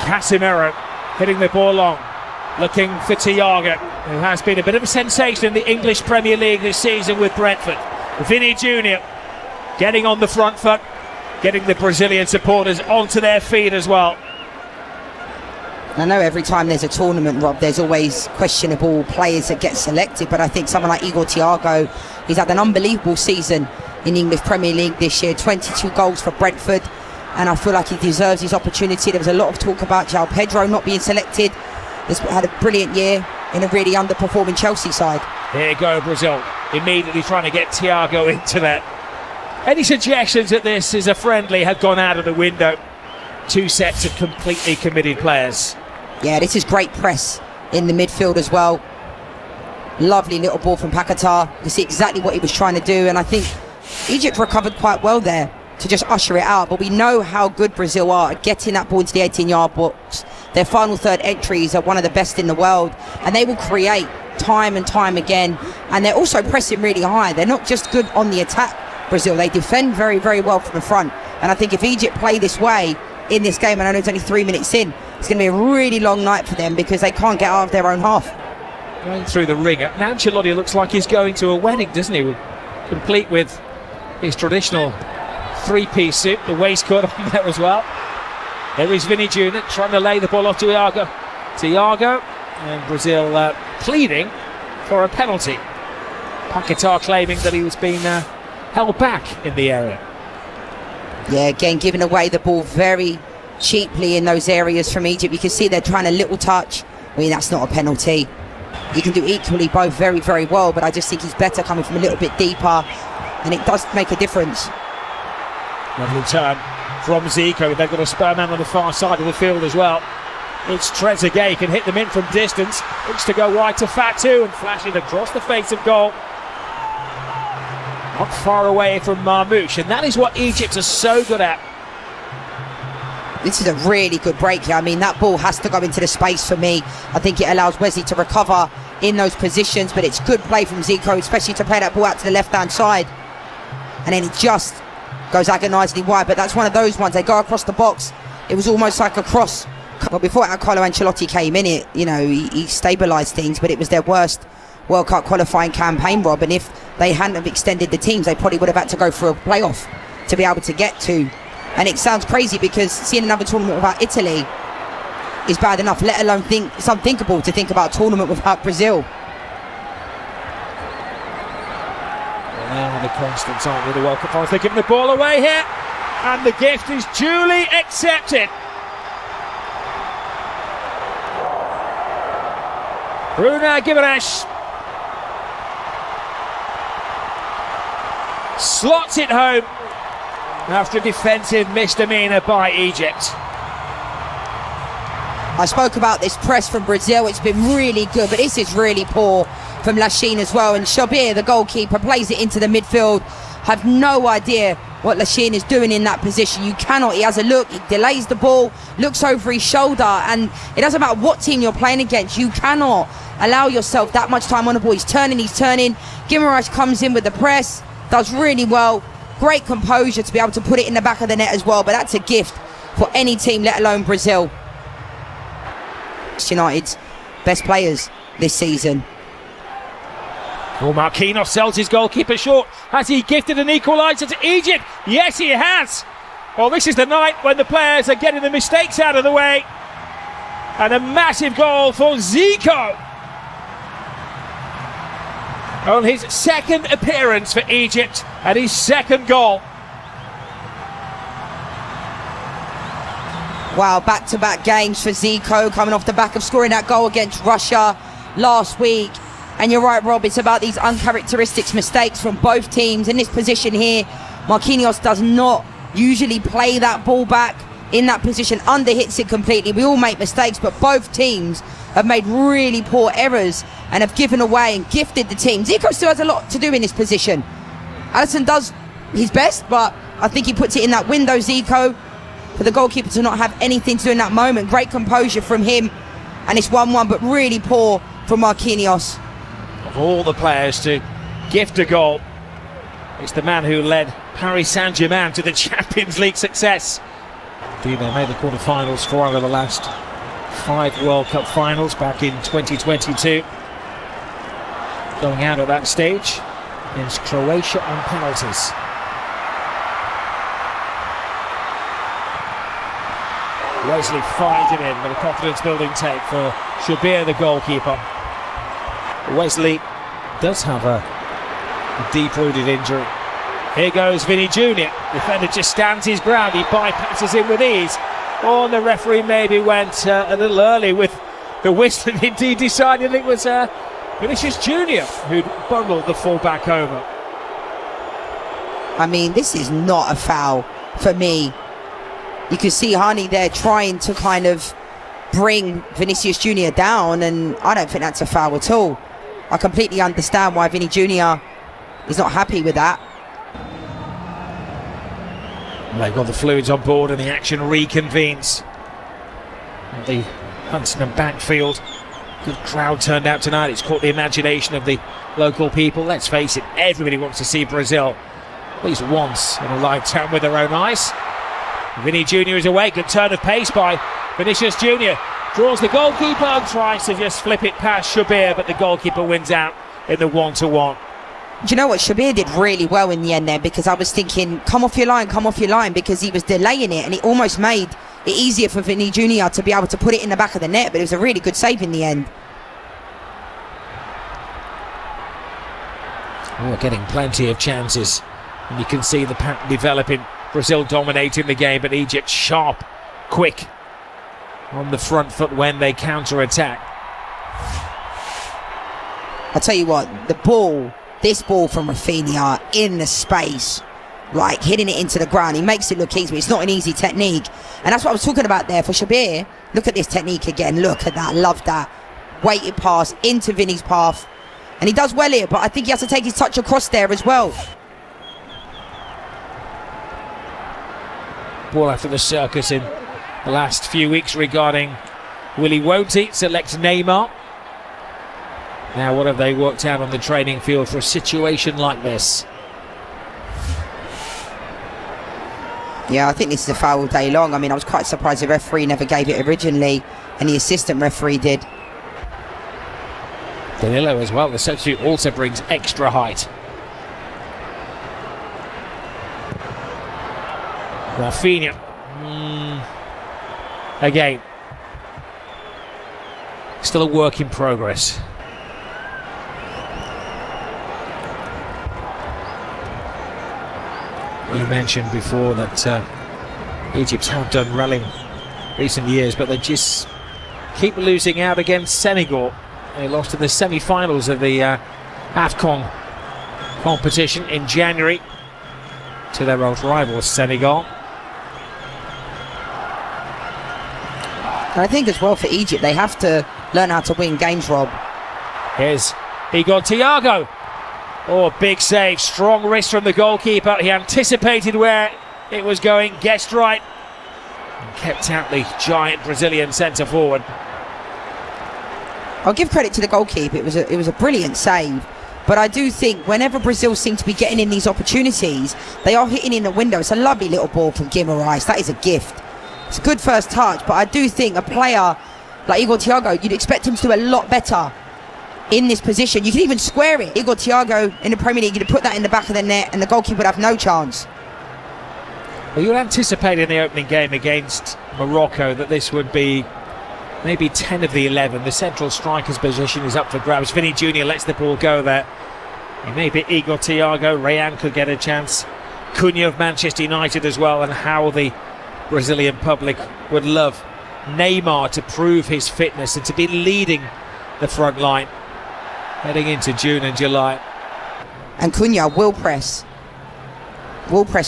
Casemiro hitting the ball long, looking for Thiago, who has been a bit of a sensation in the English Premier League this season with Brentford. Vinny Jr. getting on the front foot, getting the Brazilian supporters onto their feet as well. I know every time there's a tournament, Rob, there's always questionable players that get selected, but I think someone like Igor Thiago, he's had an unbelievable season in the English Premier League this year, 22 goals for Brentford, and I feel like he deserves his opportunity. There was a lot of talk about João Pedro not being selected. He's had a brilliant year in a really underperforming Chelsea side. Here you go, Brazil, immediately trying to get Thiago into that. Any suggestions that this is a friendly have gone out of the window. Two sets of completely committed players. Yeah, this is great press in the midfield as well. Lovely little ball from Paquetá. You see exactly what he was trying to do, and I think Egypt recovered quite well there to just usher it out. But we know how good Brazil are at getting that ball into the 18-yard box. Their final third entries are one of the best in the world, and they will create time and time again. And they're also pressing really high. They're not just good on the attack, Brazil. They defend very, very well from the front. And I think if Egypt play this way in this game, and I know it's only 3 minutes in, it's going to be a really long night for them because they can't get out of their own half. Going through the ringer. Now Ancelotti looks like he's going to a wedding, doesn't he? Complete with his traditional three-piece suit, the waistcoat on there as well. There is Vinny Jr. trying to lay the ball off to Thiago, and Brazil pleading for a penalty. Paquetá claiming that he was being held back in the area. Yeah, again, giving away the ball very cheaply in those areas from Egypt. You can see they're trying a little touch. I mean, that's not a penalty. You can do equally both very, very well, but I just think he's better coming from a little bit deeper, and it does make a difference. Lovely turn from Zico. They've got a spare man on the far side of the field as well. It's Trezeguet, can hit them in from distance. Looks to go wide to Fatu and flashing across the face of goal. Not far away from Marmoush, and that is what Egypt are so good at. This is a really good break here. I mean, that ball has to go into the space for me. I think it allows Wesley to recover in those positions, but it's good play from Zico, especially to play that ball out to the left-hand side. And then it just goes agonisingly wide, but that's one of those ones. They go across the box. It was almost like a cross. But before Carlo Ancelotti came in, he stabilised things, but it was their worst World Cup qualifying campaign, Rob, and if they hadn't have extended the teams, they probably would have had to go for a playoff to be able to get to. And it sounds crazy because seeing another tournament without Italy is bad enough, let alone it's unthinkable to think about a tournament without Brazil. And the Constantine with the World Cup finals. They're giving the ball away here, and the gift is duly accepted. Bruno Guimaraes slots it home after a defensive misdemeanor by Egypt. I spoke about this press from Brazil. It's been really good, but this is really poor from Lachine as well. And Shabir, the goalkeeper, plays it into the midfield. Have no idea what Lachine is doing in that position. You cannot. He has a look. He delays the ball, looks over his shoulder, and it doesn't matter what team you're playing against. You cannot allow yourself that much time on the ball. He's turning. Guimaraes comes in with the press, does really well. Great composure to be able to put it in the back of the net as well, but that's a gift for any team, let alone Brazil. United's best players this season. Oh, Marquinhos sells his goalkeeper short. Has he gifted an equaliser to Egypt? Yes, he has. Well, this is the night when the players are getting the mistakes out of the way. And a massive goal for Zico on his second appearance for Egypt and his second goal. Wow, back-to-back games for Zico, coming off the back of scoring that goal against Russia last week. And you're right, Rob, it's about these uncharacteristic mistakes from both teams. In this position here, Marquinhos does not usually play that ball back in that position, underhits it completely. We all make mistakes, but both teams have made really poor errors and have given away and gifted the team. Zico still has a lot to do in this position. Alisson does his best, but I think he puts it in that window, Zico, for the goalkeeper to not have anything to do in that moment. Great composure from him, and it's 1-1, but really poor from Marquinhos. Of all the players to gift a goal, it's the man who led Paris Saint-Germain to the Champions League success Indeed, they made the quarter-finals 4 out of the last 5 World Cup finals back in 2022. Going out at that stage against Croatia on penalties. Wesley finds it in with a confidence-building take for Shabir, the goalkeeper. Wesley does have a deep-rooted injury. Here goes Vinny Jr. Defender just stands his ground. He bypasses him with ease. Oh, and the referee maybe went a little early with the whistle and indeed decided it was Vinicius Jr. who'd bundled the full-back over. I mean, this is not a foul for me. You can see Hani there trying to kind of bring Vinicius Jr. down, and I don't think that's a foul at all. I completely understand why Vinny Jr. is not happy with that. They've got the fluids on board and the action reconvenes at the Huntston backfield. Good crowd turned out tonight. It's caught the imagination of the local people. Let's face it, everybody wants to see Brazil at least once in a lifetime with their own eyes. Vinny Jr. is away. Good turn of pace by Vinicius Jr. Draws the goalkeeper and tries to just flip it past Shabir, but the goalkeeper wins out in the 1-1. Do you know what? Shabir did really well in the end there, because I was thinking, come off your line, because he was delaying it, and it almost made it easier for Vinny Jr. to be able to put it in the back of the net, but it was a really good save in the end. Oh, getting plenty of chances, and you can see the pattern developing. Brazil dominating the game, but Egypt sharp, quick on the front foot when they counter-attack. I'll tell you what, this ball from Rafinha in the space, like hitting it into the ground, he makes it look easy, but it's not an easy technique. And that's what I was talking about there for Shabir. Look at this technique again, look at that, love that. Weighted pass into Vinny's path. And he does well here, but I think he has to take his touch across there as well. Ball after the circus in the last few weeks regarding Willy won't he select Neymar. Now what have they worked out on the training field for a situation like this? Yeah, I think this is a foul all day long. I mean, I was quite surprised the referee never gave it originally, and the assistant referee did. Danilo as well, the substitute, also brings extra height. Rafinha. Again, still a work in progress. You mentioned before that Egypt have done well in recent years, but they just keep losing out against Senegal. They lost in the semi-finals of the AFCON competition in January to their old rivals, Senegal. And I think as well for Egypt, they have to learn how to win games, Rob. Here's Igor Thiago. Oh, big save, strong wrist from the goalkeeper. He anticipated where it was going, guessed right, and kept out the giant Brazilian centre forward. I'll give credit to the goalkeeper. It was a brilliant save. But I do think whenever Brazil seem to be getting in these opportunities, they are hitting in the window. It's a lovely little ball from Guimaraes. That is a gift. It's a good first touch, but I do think a player like Igor Thiago, you'd expect him to do a lot better in this position. You can even square it. Igor Thiago in the Premier League, you'd put that in the back of the net and the goalkeeper would have no chance. Well, you anticipated in the opening game against Morocco that this would be maybe 10 of the 11. The central striker's position is up for grabs. Vinny Jr. lets the ball go there. Maybe Igor Thiago, Rayan could get a chance. Cunha of Manchester United as well, and how the Brazilian public would love Neymar to prove his fitness and to be leading the front line heading into June and July. And Cunha will press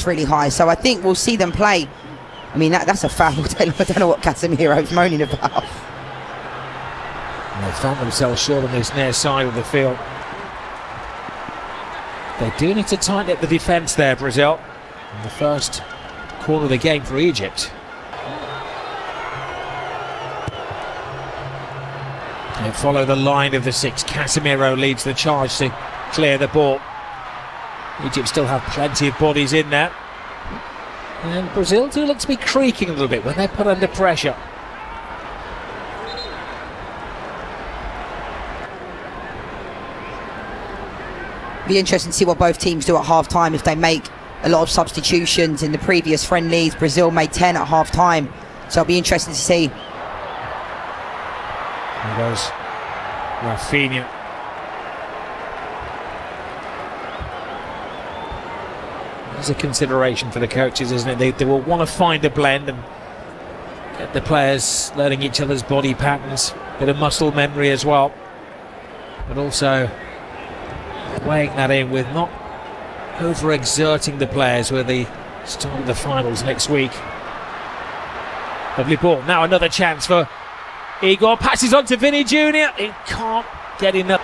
really high, so I think we'll see them play. I mean, that's a foul. I don't know what Casemiro's moaning about. And they found themselves short on this near side of the field. They do need to tighten up the defence there, Brazil. In the first corner of the game for Egypt. They follow the line of the six. Casemiro leads the charge to clear the ball. Egypt still have plenty of bodies in there. And Brazil do look to be creaking a little bit when they're put under pressure. Be interesting to see what both teams do at half-time, if they make a lot of substitutions. In the previous friendlies, Brazil made 10 at half-time, so it'll be interesting to see. There goes Rafinha. There's a consideration for the coaches, isn't it? They will want to find a blend and get the players learning each other's body patterns, bit of muscle memory as well, but also weighing that in with not overexerting the players with the start of the finals next week. Lovely ball. Now another chance for Igor. Passes on to Vinny Jr. He can't get enough.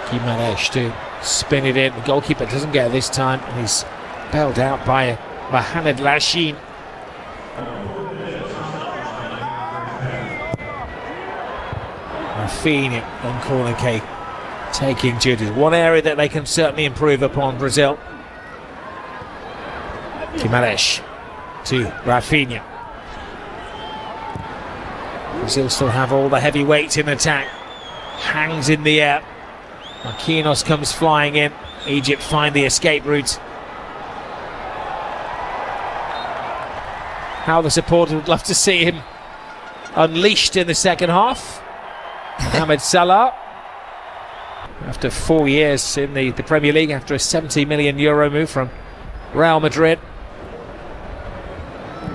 Guimaraes to spin it in. The goalkeeper doesn't get it this time, and he's bailed out by Mohamed Lashin. Rafinha on corner kick, taking duties. One area that they can certainly improve upon, Brazil. Guimaraes to Rafinha. Brazil still have all the heavyweights in attack. Hangs in the air. Marquinhos comes flying in. Egypt find the escape route. How the supporters would love to see him unleashed in the second half. Mohamed Salah, after 4 years in the Premier League, after a €70 million move from Real Madrid.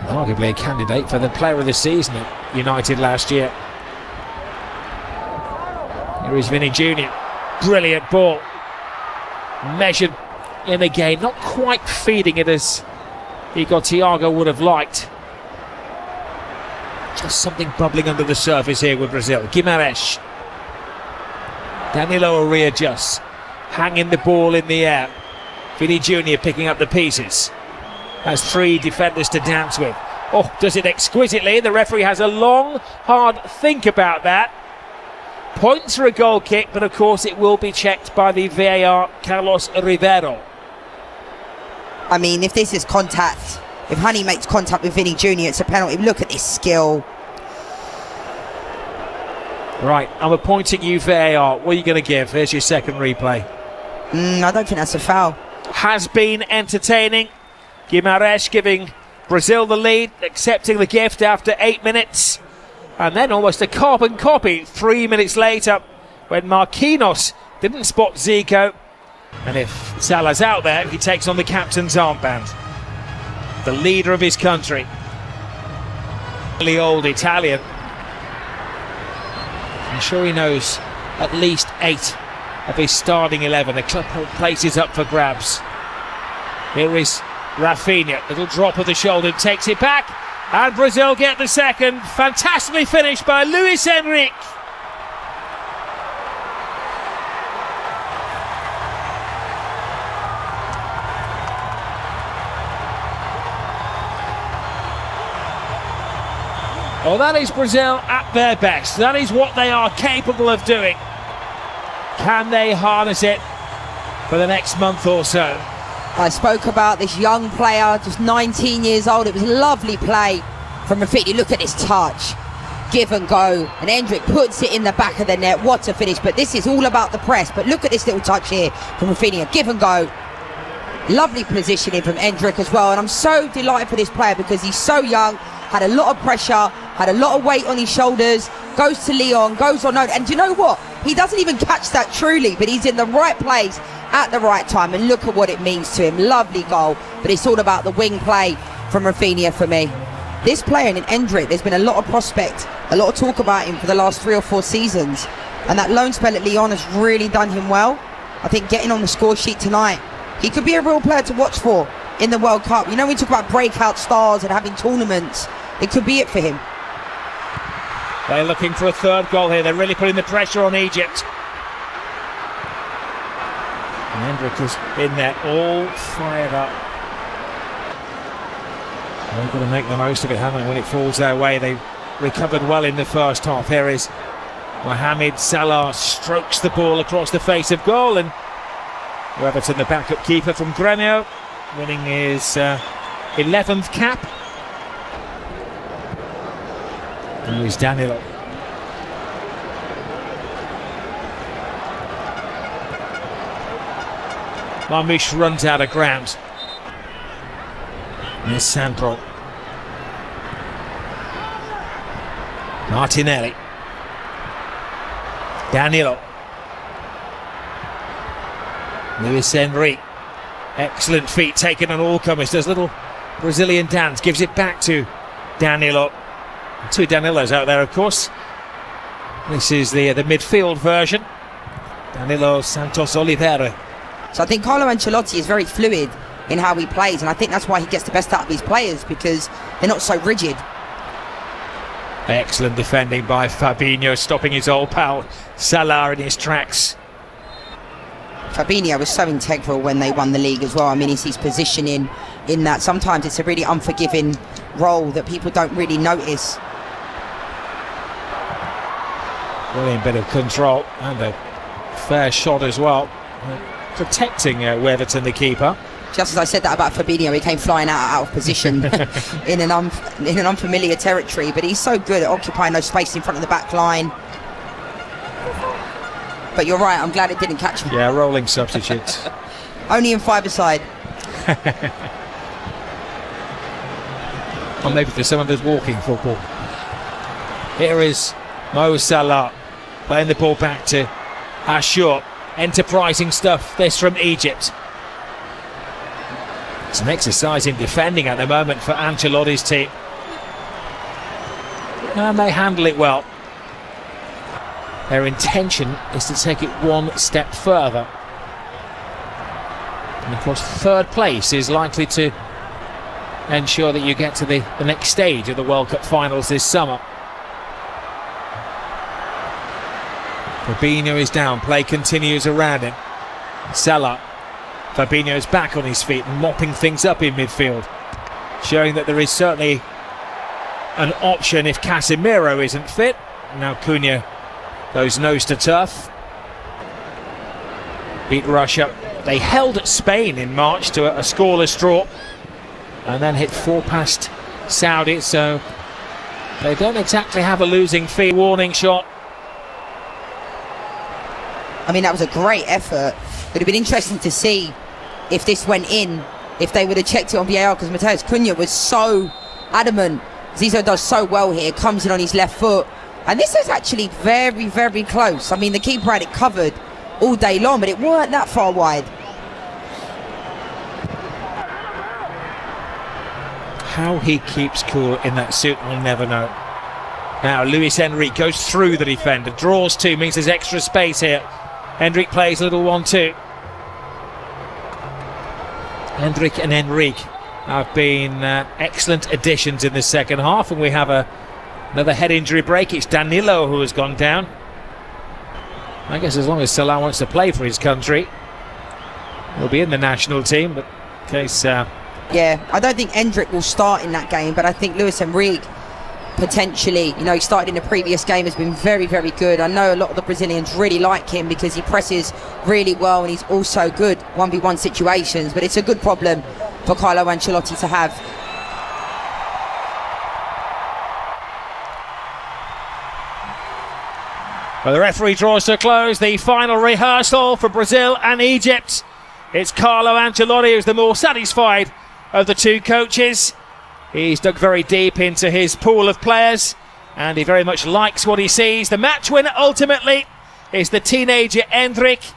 Arguably a candidate for the player of the season at United last year. Here is Vinny Jr. Brilliant ball. Measured in again, not quite feeding it as Igor Thiago would have liked. Just something bubbling under the surface here with Brazil. Guimaraes. Danilo readjusts. Hanging the ball in the air. Vinny Jr. picking up the pieces. Has three defenders to dance with. Oh, does it exquisitely. The referee has a long, hard think about that. Points for a goal kick, but of course it will be checked by the VAR, Carlos Rivero. I mean, if this is contact, if Honey makes contact with Vinny Jr., it's a penalty. Look at this skill. Right, I'm appointing you VAR. What are you going to give? Here's your second replay. I don't think that's a foul. Has been entertaining. Guimaraes giving Brazil the lead, accepting the gift after 8 minutes. And then almost a carbon copy 3 minutes later when Marquinhos didn't spot Zico. And if Salah's out there, he takes on the captain's armband. The leader of his country. The old Italian. I'm sure he knows at least 8 of his starting 11. The place is up for grabs. Here is Rafinha. Little drop of the shoulder, takes it back. And Brazil get the second. Fantastically finished by Luis Enrique. Well, that is Brazil at their best. That is what they are capable of doing. Can they harness it for the next month or so? I spoke about this young player, just 19 years old. It was a lovely play from Rafinha. Look at this touch. Give and go. And Endrick puts it in the back of the net. What a finish. But this is all about the press. But look at this little touch here from Rafinha. Give and go. Lovely positioning from Endrick as well. And I'm so delighted for this player because he's so young, had a lot of pressure, had a lot of weight on his shoulders, goes to Lyon, goes on note. And do you know what? He doesn't even catch that truly, but he's in the right place at the right time, and look at what it means to him. Lovely goal, but it's all about the wing play from Rafinha for me. This player in Endrick, there's been a lot of prospect, a lot of talk about him for the last 3 or 4 seasons, and that loan spell at Lyon has really done him well. I think getting on the score sheet tonight, he could be a real player to watch for in the World Cup. You know, we talk about breakout stars and having tournaments, it could be it for him. They're looking for a third goal here. They're really putting the pressure on Egypt. And Endrick is in there, all fired up. They've got to make the most of it, haven't they, when it falls their way. They recovered well in the first half. Here is Mohamed Salah, strokes the ball across the face of goal, and Everton, the backup keeper from Gremio, winning his 11th cap. And here's Danilo. Marmoush runs out of ground. Here's Sandro. Martinelli. Danilo. Luis Enrique. Excellent feet taken on all comers. Does little Brazilian dance. Gives it back to Danilo. Two Danilos out there, of course. This is the midfield version. Danilo, Santos, Oliveira. So I think Carlo Ancelotti is very fluid in how he plays, and I think that's why he gets the best out of his players, because they're not so rigid. Excellent defending by Fabinho, stopping his old pal Salah in his tracks. Fabinho was so integral when they won the league as well. I mean, he's his positioning in that. Sometimes it's a really unforgiving role that people don't really notice. Brilliant bit of control and a fair shot as well. Protecting Weatherton, the keeper. Just as I said that about Fabinho, he came flying out of position in an unfamiliar territory, but he's so good at occupying those space in front of the back line. But you're right, I'm glad it didn't catch him. Yeah, rolling substitutes. Only in five-a-side. Or maybe for some of us walking football. Here is Mo Salah playing the ball back to Ashur. Enterprising stuff, this from Egypt. Some exercise in defending at the moment for Ancelotti's team. And they handle it well. Their intention is to take it one step further. And of course, third place is likely to ensure that you get to the next stage of the World Cup finals this summer. Fabinho is down, play continues around him. Salah. Fabinho is back on his feet and mopping things up in midfield, showing that there is certainly an option if Casemiro isn't fit. Now Cunha goes nose to turf. Beat Russia. They held Spain in March to a scoreless draw and then hit 4 past Saudi, so they don't exactly have a losing fee. Warning shot. I mean, that was a great effort. It would have been interesting to see if this went in, if they would have checked it on VAR, because Mateus Cunha was so adamant. Zizou does so well here, comes in on his left foot. And this is actually very, very close. I mean, the keeper had it covered all day long, but it weren't that far wide. How he keeps cool in that suit, I'll never know. Now, Luis Enrique goes through the defender, draws two, means there's extra space here. Enrique plays a little 1-2. Enrique and Enrique have been excellent additions in the second half, and we have another head injury break. It's Danilo who has gone down. I guess as long as Salah wants to play for his country, he'll be in the national team. But in case, yeah, I don't think Endrick will start in that game, but I think Luis Enrique potentially, you know, he started in the previous game, has been very, very good. I know a lot of the Brazilians really like him because he presses really well and he's also good 1v1 situations, but it's a good problem for Carlo Ancelotti to have. Well, the referee draws to a close the final rehearsal for Brazil and Egypt. It's Carlo Ancelotti who's the more satisfied of the two coaches. He's dug very deep into his pool of players and he very much likes what he sees. The match winner ultimately is the teenager Endrick.